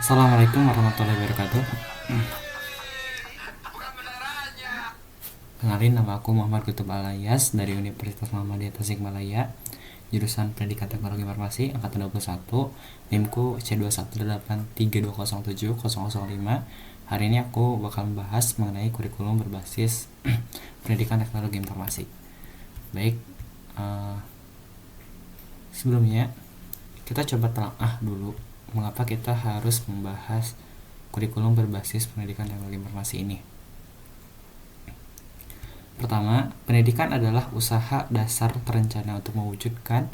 Assalamualaikum warahmatullahi wabarakatuh. Kenalin, nama aku Muhammad Kutub Alayas dari Universitas Muhammadiyah Tasikmalaya, jurusan Pendidikan Teknologi Informasi angkatan 21, NIMku C2183207005. Hari ini aku bakal membahas mengenai kurikulum berbasis Pendidikan Teknologi Informasi. Baik, sebelumnya kita coba telaah dulu mengapa kita harus membahas kurikulum berbasis Pendidikan Teknologi Informasi ini. Pertama, pendidikan adalah usaha dasar terencana untuk mewujudkan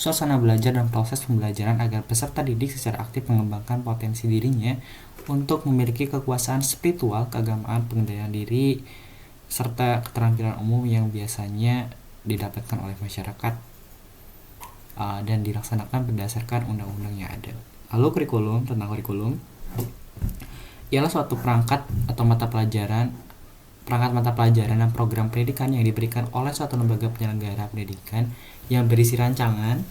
suasana belajar dan proses pembelajaran agar peserta didik secara aktif mengembangkan potensi dirinya untuk memiliki kekuasaan spiritual, keagamaan, pengendalian diri, serta keterampilan umum yang biasanya didapatkan oleh masyarakat dan dilaksanakan berdasarkan undang-undang yang ada. Lalu kurikulum, tentang kurikulum ialah suatu perangkat mata pelajaran dan program pendidikan yang diberikan oleh suatu lembaga penyelenggara pendidikan yang berisi rancangan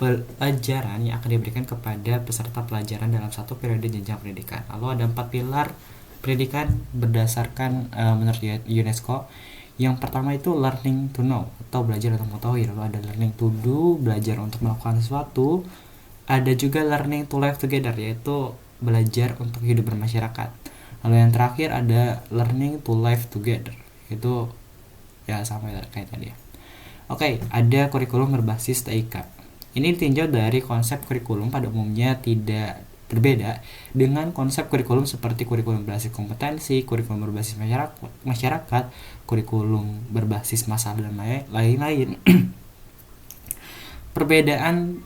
pelajaran yang akan diberikan kepada peserta pelajaran dalam satu periode jenjang pendidikan. Lalu ada 4 pilar pendidikan berdasarkan menurut UNESCO. Yang pertama itu learning to know atau belajar untuk mengetahui. Lalu ada learning to do, belajar untuk melakukan sesuatu. Ada juga learning to live together, yaitu belajar untuk hidup bermasyarakat. Lalu yang terakhir ada learning to live together, itu ya sama kayak tadi ya. Oke, ada kurikulum berbasis TIK. Ini ditinjau dari konsep kurikulum pada umumnya tidak berbeda dengan konsep kurikulum seperti kurikulum berbasis kompetensi, kurikulum berbasis masyarakat, kurikulum berbasis masalah dan lain-lain. Perbedaannya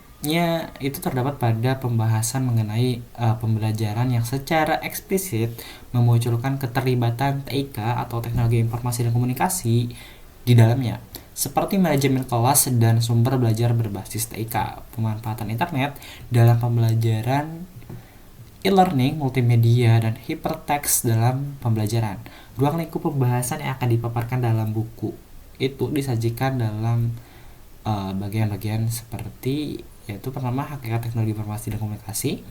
itu terdapat pada pembahasan mengenai pembelajaran yang secara eksplisit memunculkan keterlibatan TIK atau teknologi informasi dan komunikasi di dalamnya, seperti manajemen kelas dan sumber belajar berbasis TIK, pemanfaatan internet dalam pembelajaran, e-learning, multimedia, dan hypertext dalam pembelajaran. Ruang lingkup pembahasan yang akan dipaparkan dalam buku itu disajikan dalam bagian-bagian seperti, yaitu pertama hakikat teknologi informasi dan komunikasi,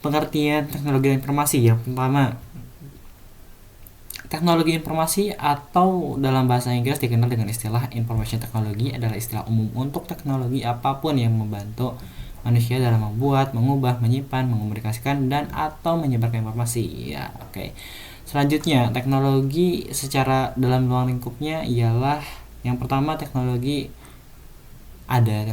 pengertian teknologi dan informasi. Yang pertama, teknologi informasi atau dalam bahasa Inggris dikenal dengan istilah information technology adalah istilah umum untuk teknologi apapun yang membantu manusia dalam membuat, mengubah, menyimpan, mengomunikasikan, dan atau menyebarkan informasi. Ya, oke. Selanjutnya, teknologi secara dalam ruang lingkupnya ialah yang pertama teknologi ada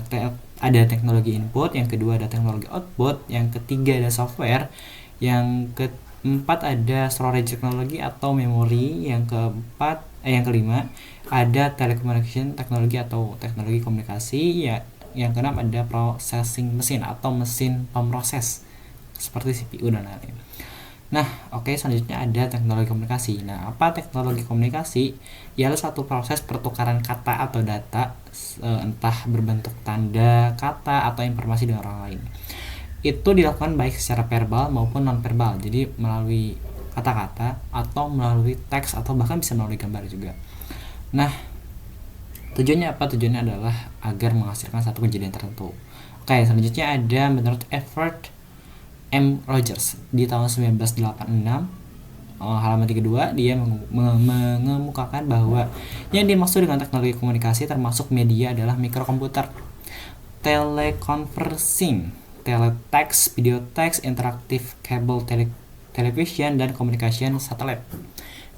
teknologi input, yang kedua ada teknologi output, yang ketiga ada software, yang keempat ada storage teknologi atau memori, yang kelima ada telecommunication teknologi atau teknologi komunikasi, ya, yang keenam ada processing mesin atau mesin pemroses seperti CPU dan lain-lain. Nah, oke, selanjutnya ada teknologi komunikasi. Nah, apa teknologi komunikasi? Ialah satu proses pertukaran kata atau data, entah berbentuk tanda, kata, atau informasi dengan orang lain. Itu dilakukan baik secara verbal maupun non-verbal, jadi melalui kata-kata atau melalui teks atau bahkan bisa melalui gambar juga. Nah, tujuannya apa? Tujuannya adalah agar menghasilkan satu kejadian tertentu. Oke, selanjutnya ada menurut Everett M. Rogers di tahun 1986, halaman 32, dia mengemukakan bahwa yang dimaksud dengan teknologi komunikasi termasuk media adalah mikrokomputer, teleconferencing, teletext, video text, interaktif kabel television, dan communication satelit.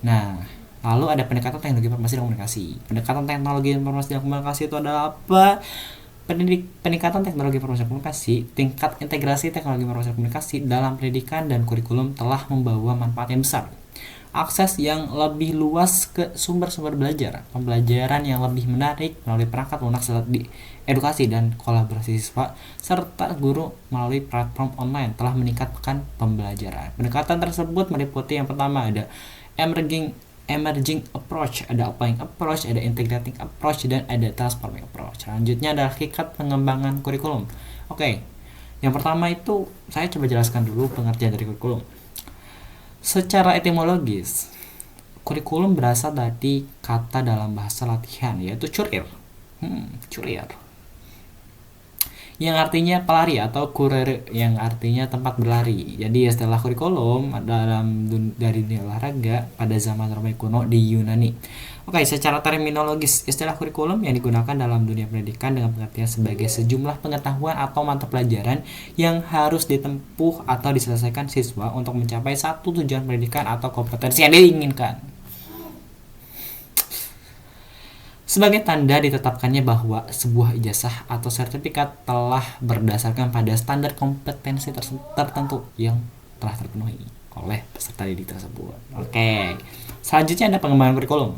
Nah, lalu ada pendekatan teknologi informasi dan komunikasi. Pendekatan teknologi informasi dan komunikasi itu adalah apa? Peningkatan teknologi informasi dan komunikasi, tingkat integrasi teknologi informasi dan komunikasi dalam pendidikan dan kurikulum telah membawa manfaat yang besar. Akses yang lebih luas ke sumber-sumber belajar, pembelajaran yang lebih menarik melalui perangkat lunak di edukasi dan kolaborasi siswa, serta guru melalui platform online telah meningkatkan pembelajaran. Pendekatan tersebut meliputi yang pertama ada emerging approach, ada opening approach, ada integrating approach, dan ada transforming approach. Selanjutnya adalah hakikat pengembangan kurikulum. Oke, yang pertama itu saya coba jelaskan dulu pengertian dari kurikulum. Secara etimologis, kurikulum berasal dari kata dalam bahasa latihan, yaitu curir. Curir yang artinya pelari atau kurir yang artinya tempat berlari. Jadi istilah kurikulum dari dunia olahraga pada zaman Romawi kuno di Yunani. Oke, secara terminologis, istilah kurikulum yang digunakan dalam dunia pendidikan dengan pengertian sebagai sejumlah pengetahuan atau mata pelajaran yang harus ditempuh atau diselesaikan siswa untuk mencapai satu tujuan pendidikan atau kompetensi yang diinginkan. Sebagai tanda ditetapkannya bahwa sebuah ijazah atau sertifikat telah berdasarkan pada standar kompetensi tertentu yang telah terpenuhi oleh peserta didik tersebut. Oke, selanjutnya ada pengembangan kurikulum.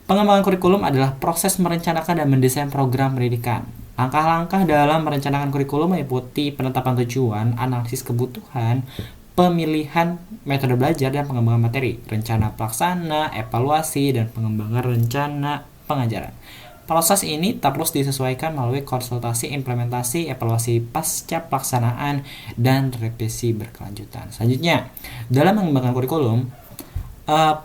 Pengembangan kurikulum adalah proses merencanakan dan mendesain program pendidikan. Langkah-langkah dalam merencanakan kurikulum meliputi penetapan tujuan, analisis kebutuhan, pemilihan metode belajar dan pengembangan materi, rencana pelaksana, evaluasi, dan pengembangan rencana pengajaran. Proses ini terus disesuaikan melalui konsultasi, implementasi, evaluasi pasca pelaksanaan, dan revisi berkelanjutan. Selanjutnya, dalam mengembangkan kurikulum,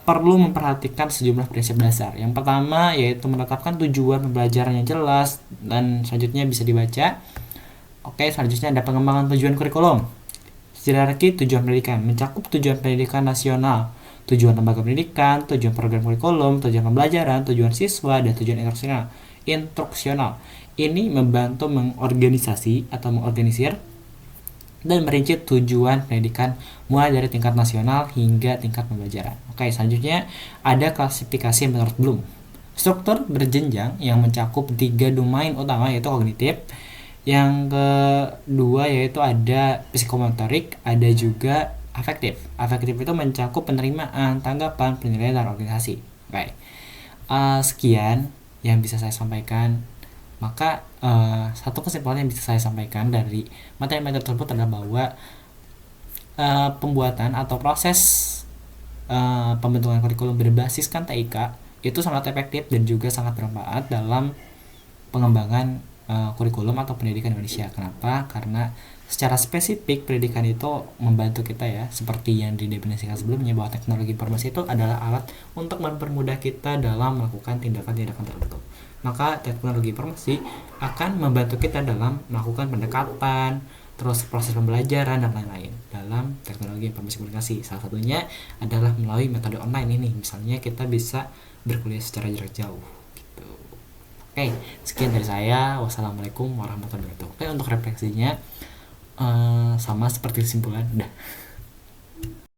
perlu memperhatikan sejumlah prinsip dasar. Yang pertama yaitu menetapkan tujuan pembelajaran yang jelas dan selanjutnya bisa dibaca. Oke, selanjutnya ada pengembangan tujuan kurikulum. Hierarki tujuan pendidikan mencakup tujuan pendidikan nasional, tujuan lembaga pendidikan, tujuan program kurikulum, tujuan pembelajaran, tujuan siswa, dan tujuan instruksional. Ini membantu mengorganisasi atau mengorganisir dan merinci tujuan pendidikan mulai dari tingkat nasional hingga tingkat pembelajaran. Oke, selanjutnya ada klasifikasi menurut Bloom. Struktur berjenjang yang mencakup 3 domain utama yaitu kognitif, yang kedua yaitu ada psikomotorik, ada juga afektif. Afektif itu mencakup penerimaan, tanggapan, penilaian, dan organisasi. Oke. Sekian yang bisa saya sampaikan. Maka satu kesimpulan yang bisa saya sampaikan dari materi-materi tersebut adalah bahwa pembuatan atau proses pembentukan kurikulum berbasiskan TIK itu sangat efektif dan juga sangat bermanfaat dalam pengembangan kurikulum atau pendidikan Indonesia. Kenapa? Karena secara spesifik pendidikan itu membantu kita ya, seperti yang didefinisikan sebelumnya bahwa teknologi informasi itu adalah alat untuk mempermudah kita dalam melakukan tindakan-tindakan tertentu. Maka teknologi informasi akan membantu kita dalam melakukan pendekatan, terus proses pembelajaran dan lain-lain dalam teknologi informasi komunikasi. Salah satunya adalah melalui metode online ini. Misalnya kita bisa berkuliah secara jarak jauh. Oke, sekian dari saya. Wassalamualaikum warahmatullahi wabarakatuh. Oke, untuk refleksinya sama seperti kesimpulan udah